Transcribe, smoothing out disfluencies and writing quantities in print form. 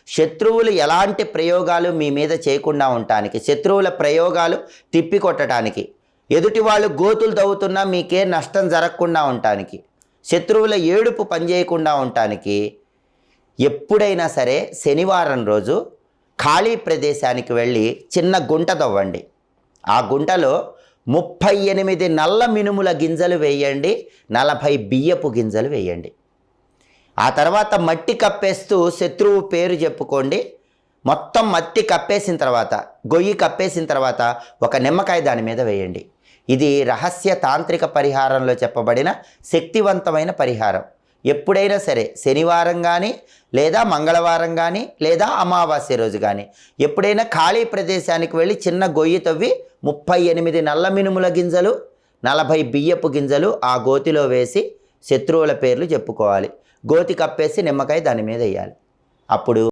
శత్రువులు ఎలాంటి ప్రయోగాలు మీ మీద చేయకుండా ఉండటానికి, శత్రువుల ప్రయోగాలు తిప్పికొట్టడానికి, ఎదుటి వాళ్ళు గోతులు తవ్వుతున్నా మీకే నష్టం జరగకుండా ఉండటానికి, శత్రువుల ఏడుపు పనిచేయకుండా ఉండటానికి ఎప్పుడైనా సరే శనివారం రోజు ఖాళీ ప్రదేశానికి వెళ్ళి చిన్న గుంట తవ్వండి. ఆ గుంటలో 38 నల్ల మినుముల గింజలు వేయండి, 40 బియ్యపు గింజలు వేయండి. ఆ తర్వాత మట్టి కప్పేస్తూ శత్రువు పేరు చెప్పుకోండి. మొత్తం మట్టి కప్పేసిన తర్వాత, గొయ్యి కప్పేసిన తర్వాత ఒక నిమ్మకాయ దాని మీద వేయండి. ఇది రహస్య తాంత్రిక పరిహారంలో చెప్పబడిన శక్తివంతమైన పరిహారం. ఎప్పుడైనా సరే శనివారం కానీ, లేదా మంగళవారం కానీ, లేదా అమావాస్య రోజు కానీ ఎప్పుడైనా ఖాళీ ప్రదేశానికి వెళ్ళి చిన్న గొయ్యి తవ్వి 38 నల్ల మినుముల గింజలు, 40 బియ్యపు గింజలు ఆ గోతిలో వేసి శత్రువుల పేర్లు చెప్పుకోవాలి. గోతి కప్పేసి నిమ్మకాయ దాని మీద వేయాలి. అప్పుడు